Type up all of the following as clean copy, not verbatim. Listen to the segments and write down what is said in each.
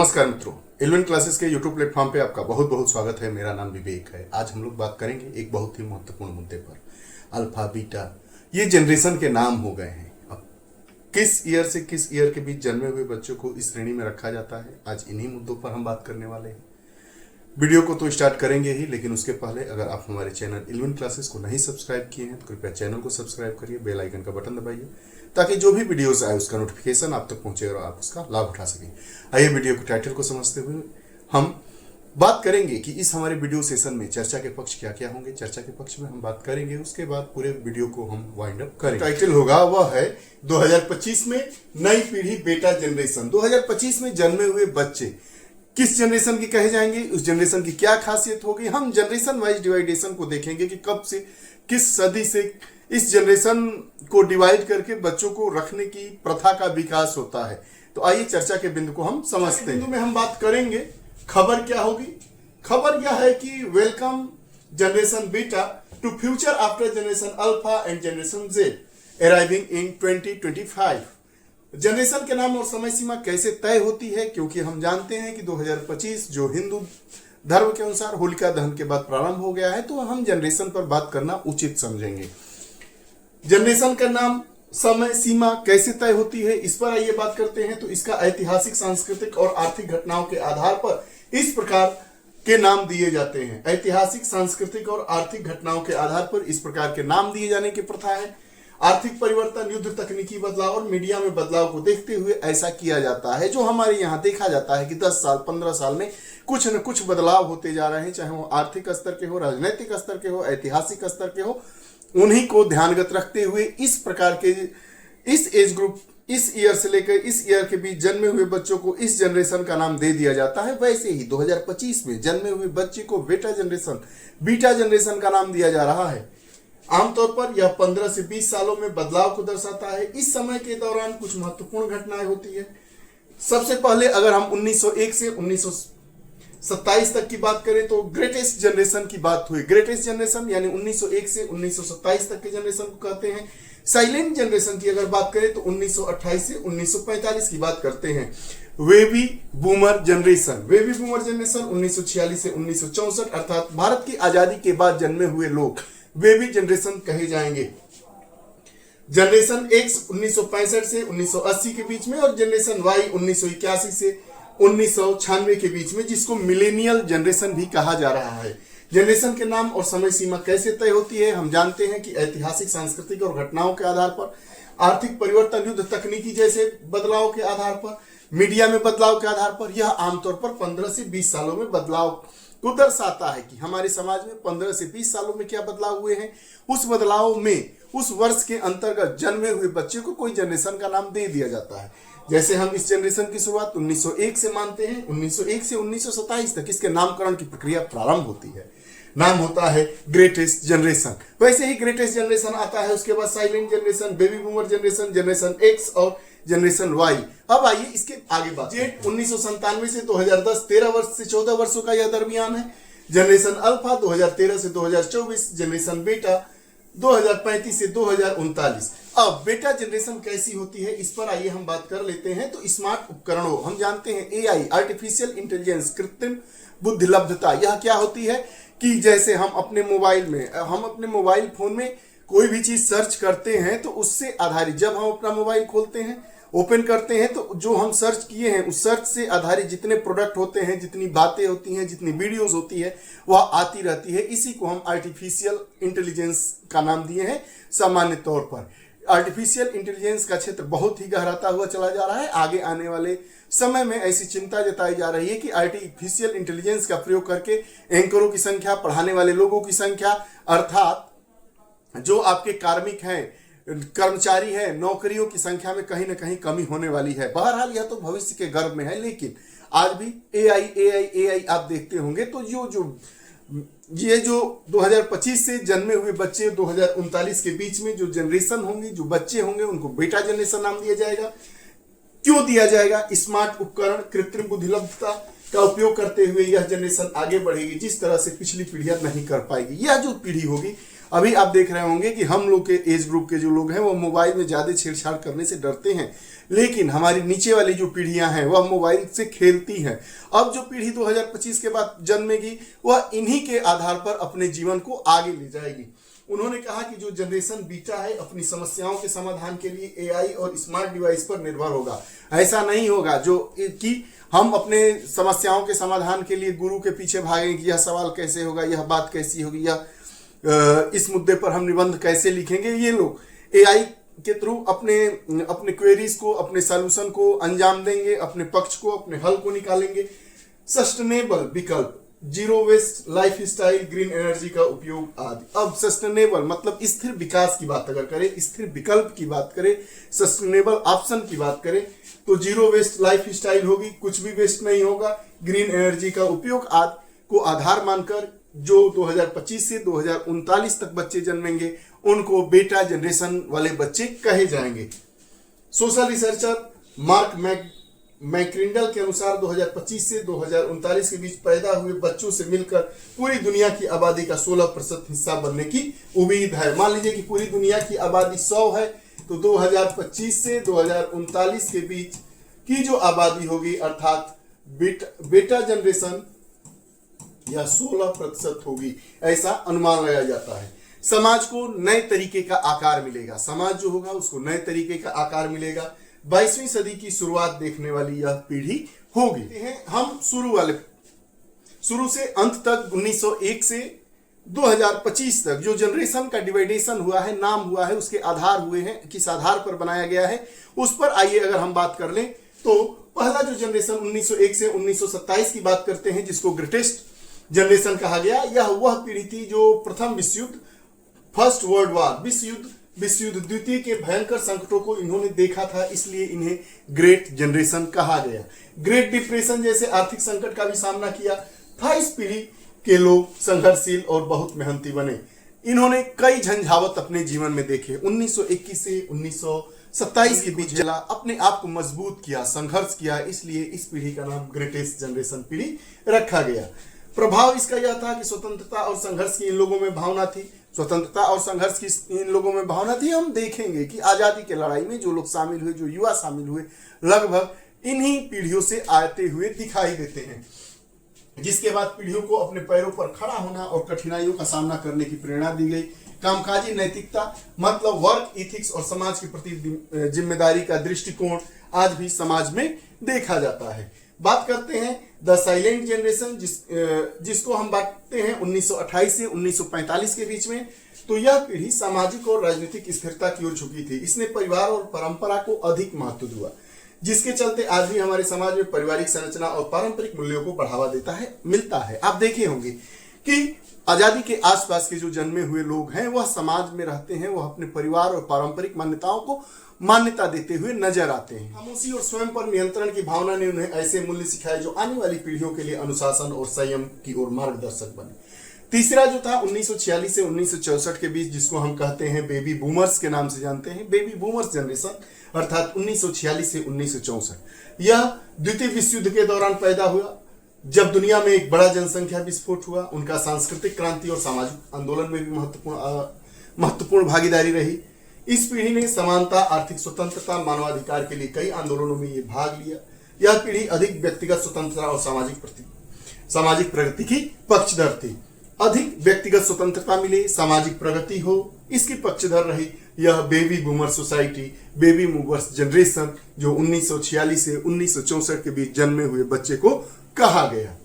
नमस्कार मित्रों, eleven classes के यूट्यूब प्लेटफॉर्म पे आपका बहुत बहुत स्वागत है। मेरा नाम विवेक है। आज हम लोग बात करेंगे एक बहुत ही महत्वपूर्ण मुद्दे पर। अल्फा बीटा ये जनरेशन के नाम हो गए हैं। अब किस ईयर से किस ईयर के बीच जन्मे हुए बच्चों को इस श्रेणी में रखा जाता है, आज इन्हीं मुद्दों पर हम बात करने वाले हैं। वीडियो को तो स्टार्ट करेंगे ही, लेकिन उसके पहले अगर आप हमारे चैनल इलेवन क्लासेस को नहीं सब्सक्राइब किए हैं तो कृपया चैनल को सब्सक्राइब करिए, बेल आइकन का बटन दबाइए ताकि जो भी वीडियोस आए उसका नोटिफिकेशन आप तक पहुंचे और आप उसका लाभ उठा सकें। आइए वीडियो के टाइटल को समझते हुए हम बात करेंगे कि इस हमारे वीडियो सेशन में चर्चा के पक्ष क्या क्या होंगे। चर्चा के पक्ष में हम बात करेंगे, उसके बाद पूरे वीडियो को हम वाइंड अप करेंगे। टाइटल होगा वह है 2025 में नई पीढ़ी बेटा जनरेशन। 2025 में जन्मे हुए बच्चे किस जनरेशन के कहे जाएंगे, उस जनरेशन की क्या खासियत होगी। हम जनरेशन वाइज डिवाइडेशन को देखेंगे कि कब से किस सदी से इस जनरेशन को डिवाइड करके बच्चों को रखने की प्रथा का विकास होता है। तो आइए चर्चा के बिंदु को हम समझते हैं। बिंदु में हम बात करेंगे खबर क्या होगी। खबर यह है कि welcome generation beta two future after generation alpha and generation Z arriving in 2025। Generation के नाम और समय सीमा कैसे तय होती है, क्योंकि हम जानते हैं कि 2025 जो हिंदू धर्म के अनुसार होलिका दहन के बाद प्रारंभ हो गया है, तो हम जनरेशन पर बात करना उचित समझेंगे। जनरेशन का नाम समय सीमा कैसे तय होती है, इस पर आइए बात करते हैं। तो इसका ऐतिहासिक, सांस्कृतिक और आर्थिक घटनाओं के आधार पर इस प्रकार के नाम दिए जाते हैं। ऐतिहासिक, सांस्कृतिक और आर्थिक घटनाओं के आधार पर इस प्रकार के नाम दिए जाने की प्रथा है। आर्थिक परिवर्तन, युद्ध, तकनीकी बदलाव और मीडिया में बदलाव को देखते हुए ऐसा किया जाता है। जो हमारे यहाँ देखा जाता है कि 10 साल 15 साल में कुछ न कुछ बदलाव होते जा रहे हैं, चाहे वो आर्थिक स्तर के हो, राजनीतिक स्तर के हो, ऐतिहासिक स्तर के हो। उन्हीं को ध्यानगत रखते हुए इस प्रकार के इस एज ग्रुप, इस ईयर से लेकर इस ईयर के बीच जन्मे हुए बच्चों को इस जनरेशन का नाम दे दिया जाता है। वैसे ही 2025 में जन्मे हुए बच्चे को बीटा जनरेशन का नाम दिया जा रहा है। आमतौर पर यह 15 से 20 सालों में बदलाव को दर्शाता है। इस समय के दौरान कुछ महत्वपूर्ण घटनाएं होती है। सबसे पहले अगर हम 1901 से 1927 तक की बात करें तो ग्रेटेस्ट जनरेशन की बात हुई। ग्रेटेस्ट जनरेशन यानी 1901 से 1927 तक के जनरेशन को कहते हैं। साइलेंट जनरेशन की अगर बात करें तो 1928 से 1945 की बात करते हैं। बेबी बूमर जनरेशन 1946 से 1964 अर्थात भारत की आजादी के बाद जन्मे हुए लोग बेबी जनरेशन कहे जाएंगे। जनरेशन एक्स 1965 से 1980 के बीच में और जनरेशन वाई 1981 से 1996 के बीच में, जिसको मिलेनियल जनरेशन भी कहा जा रहा है। जनरेशन के नाम और समय सीमा कैसे तय होती है, हम जानते हैं कि ऐतिहासिक, सांस्कृतिक और घटनाओं के आधार पर, आर्थिक परिवर्तन, युद्ध, तकनीकी जैसे बदलाव के आधार पर, मीडिया में बदलाव के आधार पर। यह आमतौर पर 15 से 20 सालों में बदलाव को दर्शाता है कि हमारे समाज में 15 से 20 सालों में क्या बदलाव हुए हैं। उस बदलाव में उस वर्ष के अंतर्गत जन्मे हुए बच्चे को कोई जनरेशन का नाम दे दिया जाता है। जैसे हम इस जनरेशन की शुरुआत 1901 से मानते हैं। 1901 से 1927 तक इसके नामकरण की प्रक्रिया प्रारंभ होती है। नाम होता है ग्रेटेस्ट जनरेशन। वैसे ही ग्रेटेस्ट जनरेशन आता है, उसके बाद silent generation, baby boomer generation, generation x और जनरेशन वाई। अब आइए इसके आगे बात। जेड 1997 से 2010 13 वर्ष से 14 वर्षों का यह दरमियान है। जनरेशन अल्फा 2013 से 2024, जनरेशन बेटा 2035 से 2039। अब बेटा जनरेशन कैसी होती है, इस पर आइए हम बात कर लेते हैं। तो स्मार्ट उपकरणों, हम जानते हैं एआई, आर्टिफिशियल इंटेलिजेंस, कृत्रिम बुद्धिलब्धता, यह क्या होती है कि जैसे हम अपने मोबाइल फोन में कोई भी चीज सर्च करते हैं तो उससे आधारित, जब हम अपना मोबाइल खोलते हैं, ओपन करते हैं, तो जो हम सर्च किए हैं उस सर्च से आधारित जितने प्रोडक्ट होते हैं, जितनी बातें होती हैं, जितनी वीडियोस होती है, वह आती रहती है। इसी को हम आर्टिफिशियल इंटेलिजेंस का नाम दिए हैं। सामान्य तौर पर आर्टिफिशियल इंटेलिजेंस का क्षेत्र बहुत ही गहराता हुआ चला जा रहा है। आगे आने वाले समय में ऐसी चिंता जताई जा रही है कि आर्टिफिशियल इंटेलिजेंस का प्रयोग करके एंकरों की संख्या, पढ़ाने वाले लोगों की संख्या, अर्थात जो आपके कार्मिक हैं, कर्मचारी है, नौकरियों की संख्या में कहीं ना कहीं कमी होने वाली है। बहरहाल यह तो भविष्य के गर्भ में है, लेकिन आज भी एआई आप देखते होंगे। तो ये जो 2025 से जन्मे हुए बच्चे 2039 के बीच में जो जनरेशन होंगी, जो बच्चे होंगे, उनको बेटा जनरेशन नाम दिया जाएगा। क्यों दिया जाएगा? स्मार्ट उपकरण, कृत्रिम बुद्धिलब्धता का उपयोग करते हुए यह जनरेशन आगे बढ़ेगी, जिस तरह से पिछली पीढ़ियां नहीं कर पाएगी। यह जो पीढ़ी होगी अभी आप देख रहे होंगे कि हम लोग के एज ग्रुप के जो लोग हैं वो मोबाइल में ज्यादा छेड़छाड़ करने से डरते हैं, लेकिन हमारी नीचे वाली जो पीढ़ियां हैं वह मोबाइल से खेलती हैं। अब जो पीढ़ी 2025 के बाद जन्मेगी वह इन्हीं के आधार पर अपने जीवन को आगे ले जाएगी। उन्होंने कहा कि जो जनरेशन बीटा है अपनी समस्याओं के समाधान के लिए एआई और स्मार्ट डिवाइस पर निर्भर होगा। ऐसा नहीं होगा जो कि हम अपने समस्याओं के समाधान के लिए गुरु के पीछे भागेंगे कि यह सवाल कैसे होगा, यह बात कैसी होगी, या इस मुद्दे पर हम निबंध कैसे लिखेंगे। ये लोग एआई के थ्रू अपने क्वेरीज को, अपने सॉल्यूशन को अंजाम देंगे, अपने पक्ष को, अपने हल को निकालेंगे। सस्टेनेबल विकल्प, zero waste lifestyle, green energy का उपयोग आदि। अब सस्टेनेबल मतलब स्थिर विकास की बात अगर करें, स्थिर विकल्प की बात करें, सस्टेनेबल ऑप्शन की बात करें तो जीरो वेस्ट लाइफ स्टाइल होगी, कुछ भी वेस्ट नहीं होगा। ग्रीन एनर्जी का उपयोग आदि को आधार मानकर जो 2025 से 2039 तक बच्चे जन्मेंगे उनको बेटा जनरेशन वाले बच्चे कहे जाएंगे। सोशल रिसर्चर मार्क मैक्रिंडल के अनुसार 2025 से 2039 के बीच पैदा हुए बच्चों से मिलकर पूरी दुनिया की आबादी का 16% हिस्सा बनने की उम्मीद है। मान लीजिए कि पूरी दुनिया की आबादी 100 है तो 2025 से 2039 के बीच की जो आबादी होगी अर्थात बेटा जनरेशन या 16% होगी, ऐसा अनुमान लगाया जाता है। समाज को नए तरीके का आकार मिलेगा, समाज जो होगा उसको नए तरीके का आकार मिलेगा। 22वीं सदी की शुरुआत देखने वाली यह पीढ़ी होगी। हम शुरू से अंत तक 1901 से 2025 तक जो जनरेशन का डिवाइडेशन हुआ है, नाम हुआ है, उसके आधार हुए हैं, किस आधार पर बनाया गया है उस पर आइए अगर हम बात कर लें तो पहला जो जनरेशन 1901 से 1927 की बात करते हैं जिसको ग्रेटेस्ट जनरेशन कहा गया, यह वह पीढ़ी थी जो प्रथम विश्व युद्ध, फर्स्ट वर्ल्ड वॉर, विश्व युद्ध द्वितीय के भयंकर संकटों को इन्होंने देखा था, इसलिए इन्हें ग्रेट जनरेशन कहा गया। ग्रेट डिप्रेशन जैसे आर्थिक संकट का भी सामना किया था इस पीढ़ी के लोग, संघर्षशील और बहुत मेहनती बने। इन्होंने कई झंझावत अपने जीवन में देखे। 1921 से 1927 के बीच जला अपने आप को मजबूत किया, संघर्ष किया, इसलिए इस पीढ़ी का नाम ग्रेटेस्ट जनरेशन पीढ़ी रखा गया। प्रभाव इसका यह था कि स्वतंत्रता और संघर्ष की इन लोगों में भावना थी, स्वतंत्रता और संघर्ष की इन लोगों में भावना थी। हम देखेंगे कि आजादी के लड़ाई में जो लोग शामिल हुए, जो युवा शामिल हुए, लगभग इन्हीं पीढ़ियों से आते हुए दिखाई देते हैं, जिसके बाद पीढ़ियों को अपने पैरों पर खड़ा होना और कठिनाइयों का सामना करने की प्रेरणा दी गई। कामकाजी नैतिकता मतलब वर्क इथिक्स और समाज के प्रति जिम्मेदारी का दृष्टिकोण आज भी समाज में देखा जाता है। बात करते हैं द साइलेंट जनरेशन जिसको हम बांटते हैं 1928 से 1945 के बीच में। तो यह पीढ़ी सामाजिक और राजनीतिक स्थिरता की ओर झुकी थी। इसने परिवार और परंपरा को अधिक महत्व दिया, जिसके चलते आज भी हमारे समाज में पारिवारिक संरचना और पारंपरिक मूल्यों को बढ़ावा मिलता है। आप देखे होंगे कि आजादी के आसपास के जो जन्मे हुए लोग हैं वह समाज में रहते हैं, वह अपने परिवार और पारंपरिक मान्यताओं को मान्यता देते हुए नजर आते हैं। खामोशी और स्वयं पर नियंत्रण की भावना ने उन्हें ऐसे मूल्य सिखाए जो आने वाली पीढ़ियों के लिए अनुशासन और संयम की ओर मार्गदर्शक बने। तीसरा जो था 1946 से 1964 के बीच, जिसको हम कहते हैं बेबी बूमर्स के नाम से जानते हैं, बेबी बूमर्स जनरेशन अर्थात 1946 से 1964। यह द्वितीय विश्व युद्ध के दौरान पैदा हुआ जब दुनिया में एक बड़ा जनसंख्या विस्फोट हुआ। उनका सांस्कृतिक क्रांति और सामाजिक आंदोलन में भी महत्वपूर्ण भागीदारी रही। इस पीढ़ी ने समानता, आर्थिक स्वतंत्रता, मानवाधिकार के लिए कई आंदोलनों में ये भाग लिया। यह पीढ़ी अधिक व्यक्तिगत स्वतंत्रता और सामाजिक प्रगति की पक्षधर थी। अधिक व्यक्तिगत स्वतंत्रता मिले, सामाजिक प्रगति हो, इसकी पक्षधर रही यह baby boomer society, baby boomers generation, जो 1946 से 1964 के बीच जन्मे हुए बच्चे को कहा गया।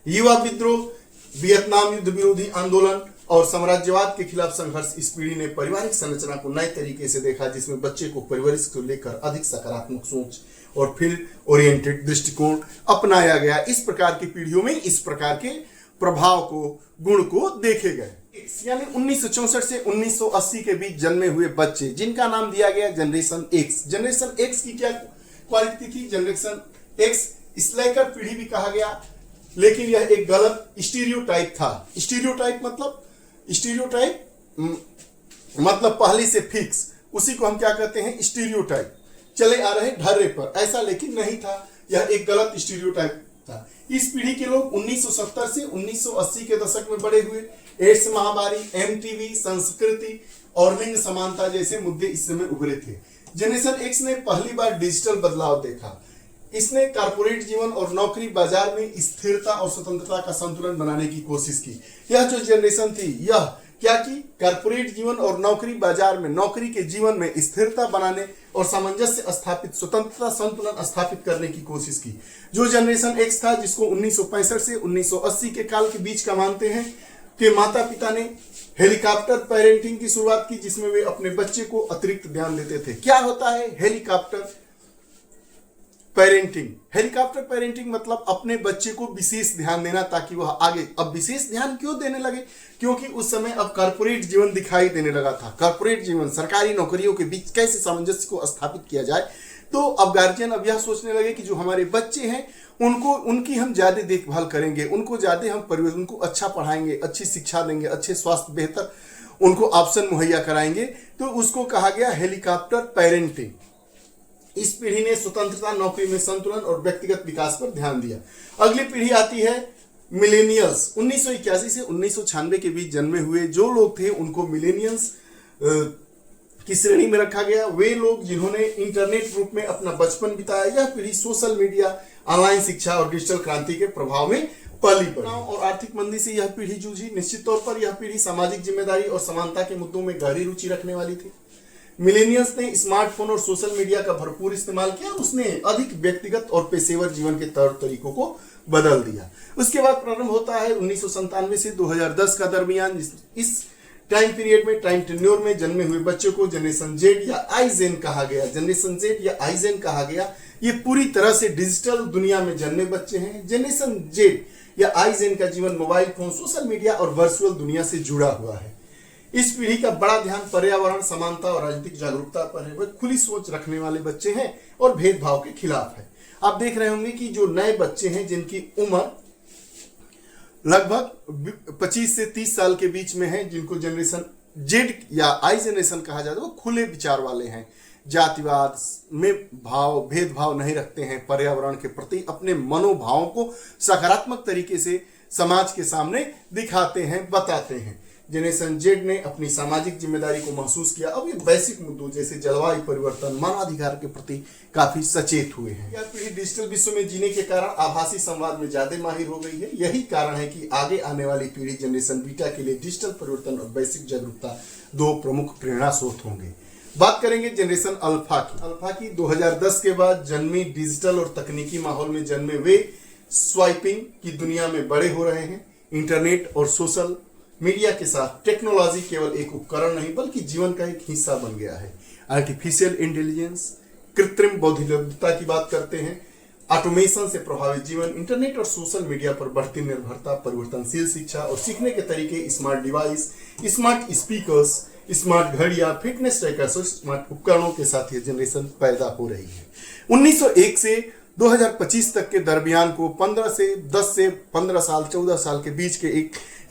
युवा विद्रोह, वियतनाम युद्ध विरोधी आंदोलन और साम्राज्यवाद के खिलाफ संघर्ष, इस पीढ़ी ने पारिवारिक संरचना को नए तरीके से देखा, जिसमें बच्चे को परिवेश को लेकर अधिक सकारात्मक सोच और फील्ड ओरिएंटेड दृष्टिकोण अपनाया गया। इस प्रकार की पीढ़ियों में इस प्रकार के प्रभाव को, गुण को देखे गए। यानी 1964 से 1980 के बीच जन्मे हुए बच्चे, जिनका नाम दिया गया जनरेशन एक्स। जनरेशन एक्स की क्या क्वालिटी थी? जनरेशन एक्स स्लैकर पीढ़ी भी कहा गया, लेकिन यह एक गलत स्टीरियोटाइप था। स्टीरियोटाइप मतलब पहले से फिक्स, उसी को हम क्या कहते हैं? स्टीरियोटाइप। चले आ रहे ढर्रे पर, ऐसा लेकिन नहीं था। यह एक गलत स्टीरियोटाइप था। इस पीढ़ी के लोग 1970 से 1980 के दशक में बड़े हुए। एड्स महामारी, एमटीवी, संस्कृति और लिंग समानता जैसे मुद्दे इस समय उभरे थे। जनरेशन एक्स ने पहली बार डिजिटल बदलाव देखा। इसने कारपोरेट जीवन और नौकरी बाजार में स्थिरता और स्वतंत्रता का संतुलन बनाने की कोशिश की। यह जो जनरेशन थी, यह क्या की कारपोरेट जीवन और नौकरी बाजार में, नौकरी के जीवन में स्थिरता बनाने और सामंजस्य स्थापित, स्वतंत्रता संतुलन स्थापित करने की कोशिश की। जो जनरेशन एक्स था, जिसको 1965 से 1980 के काल के बीच का मानते हैं, कि माता पिता ने हेलीकॉप्टर पेरेंटिंग की शुरुआत की, जिसमें वे अपने बच्चे को अतिरिक्त ध्यान देते थे। क्या होता है हेलीकॉप्टर पेरेंटिंग? हेलीकॉप्टर पेरेंटिंग मतलब अपने बच्चे को विशेष ध्यान देना ताकि वह आगे। अब विशेष ध्यान क्यों देने लगे? क्योंकि उस समय अब कारपोरेट जीवन दिखाई देने लगा था। कारपोरेट जीवन, सरकारी नौकरियों के बीच कैसे सामंजस्य को स्थापित किया जाए। तो अब गार्जियन अब यह सोचने लगे कि जो हमारे बच्चे हैं उनकी हम ज्यादा देखभाल करेंगे, उनको ज्यादा हम परिवेश, उनको अच्छा पढ़ाएंगे, अच्छी शिक्षा देंगे, अच्छे स्वास्थ्य, बेहतर उनको ऑप्शन मुहैया कराएंगे। तो उसको कहा गया हेलीकॉप्टर पेरेंटिंग। इस पीढ़ी ने स्वतंत्रता, नौकरी में संतुलन और व्यक्तिगत विकास पर ध्यान दिया। अगली पीढ़ी आती है मिलेनियल्स। 1981 से 1996 के बीच जन्मे हुए जो लोग थे उनको मिलेनियल्स की श्रेणी में रखा गया। वे लोग जिन्होंने इंटरनेट रूप में अपना बचपन बिताया। यह पीढ़ी सोशल मीडिया, ऑनलाइन शिक्षा और डिजिटल क्रांति के प्रभाव में पली बढ़ी और आर्थिक मंदी से यह पीढ़ी जूझी। निश्चित तौर पर यह पीढ़ी सामाजिक जिम्मेदारी और समानता के मुद्दों में गहरी रुचि रखने वाली थी। मिलेनियल्स ने स्मार्टफोन और सोशल मीडिया का भरपूर इस्तेमाल किया। उसने अधिक व्यक्तिगत और पेशेवर जीवन के तौर तरीकों को बदल दिया। उसके बाद प्रारंभ होता है 1997 से 2010 का दरमियान। इस टाइम पीरियड में, टाइम टेन्योर में जन्मे हुए बच्चों को जनरेशन जेड या आईजेन कहा गया। जनरेशन जेड या आईजेन कहा गया। ये पूरी तरह से डिजिटल दुनिया में जन्मे बच्चे हैं। जनरेशन जेड या आईजेन का जीवन मोबाइल फोन, सोशल मीडिया और वर्चुअल दुनिया से जुड़ा हुआ है। इस पीढ़ी का बड़ा ध्यान पर्यावरण, समानता और राजनीतिक जागरूकता पर है। वे खुली सोच रखने वाले बच्चे हैं और भेदभाव के खिलाफ है। आप देख रहे होंगे कि जो नए बच्चे हैं जिनकी उम्र लगभग 25 से 30 साल के बीच में है, जिनको जनरेशन जेड या आई जनरेशन कहा जाता है, वो खुले विचार वाले हैं। जातिवाद में भेदभाव नहीं रखते हैं। पर्यावरण के प्रति अपने मनोभावों को सकारात्मक तरीके से समाज के सामने दिखाते हैं, बताते हैं। जनरेशन जेड ने अपनी सामाजिक जिम्मेदारी को महसूस किया। अब ये वैश्विक मुद्दों जैसे जलवायु परिवर्तन, मानवाधिकार के प्रति काफी सचेत हुए हैं। यह पीढ़ी डिजिटल विश्व में जीने के कारण आभासी संवाद में ज्यादा माहिर हो गई है। यही कारण है कि आगे आने वाली पीढ़ी जनरेशन बीटा के लिए डिजिटल परिवर्तन और वैश्विक जागरूकता दो प्रमुख प्रेरणा स्रोत होंगे। बात करेंगे जनरेशन अल्फा की। अल्फा की 2010 के बाद जन्मी, डिजिटल और तकनीकी माहौल में जन्मे वे स्वाइपिंग की दुनिया में बड़े हो रहे हैं। इंटरनेट और सोशल मीडिया के साथ टेक्नोलॉजी केवल एक उपकरण नहीं बल्कि जीवन का एक हिस्सा बन गया है। आर्टिफिशियल इंटेलिजेंस, कृत्रिम बुद्धिमत्ता की बात करते हैं। ऑटोमेशन से प्रभावित जीवन, इंटरनेट और सोशल मीडिया पर बढ़ती निर्भरता, परिवर्तनशील शिक्षा और सीखने के तरीके, smart device, smart speakers, smart घड़ियां, फिटनेस ट्रैकर्स और स्मार्ट उपकरणों के साथ ये जनरेशन पैदा हो रही है। 1901 से 2025 तक के दरमियान को 10 से 15 साल, 14 साल के बीच के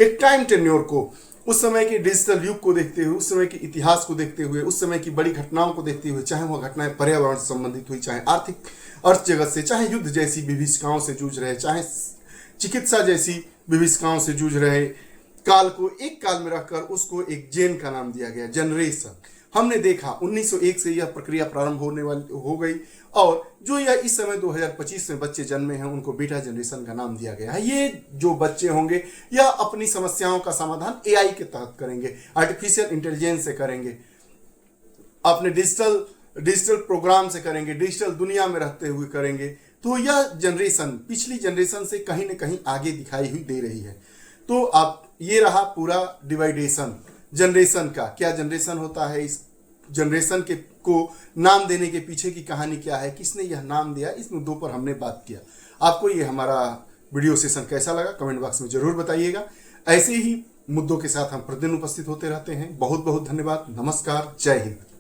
एक टाइम टेन्योर को, उस समय के डिजिटल युग को देखते हुए, उस समय के इतिहास को देखते हुए, उस समय की बड़ी घटनाओं को देखते हुए, चाहे वह घटनाएं पर्यावरण से संबंधित हुई, चाहे आर्थिक अर्थ जगत से, चाहे युद्ध जैसी विभीषिकाओं से जूझ रहे, चाहे चिकित्सा जैसी विभीषिकाओं से जूझ रहे काल को एक काल में रखकर उसको एक जेन का नाम दिया गया, जनरेशन। हमने देखा 1901 से यह प्रक्रिया प्रारंभ होने वाली हो गई और जो यह इस समय 2025 में बच्चे जन्मे हैं उनको बीटा जनरेशन का नाम दिया गया है। ये जो बच्चे होंगे यह अपनी समस्याओं का समाधान एआई के तहत करेंगे, आर्टिफिशियल इंटेलिजेंस से करेंगे, अपने डिजिटल प्रोग्राम से करेंगे, डिजिटल दुनिया में रहते हुए करेंगे। तो यह जनरेशन पिछली जनरेशन से कहीं ना कहीं आगे दिखाई हुई दे रही है। तो अब ये रहा पूरा डिवाइडेशन जनरेशन का। क्या जनरेशन होता है, इस जनरेशन के को नाम देने के पीछे की कहानी क्या है, किसने यह नाम दिया, इस मुद्दों पर हमने बात किया। आपको ये हमारा वीडियो सेशन कैसा लगा कमेंट बॉक्स में जरूर बताइएगा। ऐसे ही मुद्दों के साथ हम प्रतिदिन उपस्थित होते रहते हैं। बहुत बहुत धन्यवाद। नमस्कार। जय हिंद।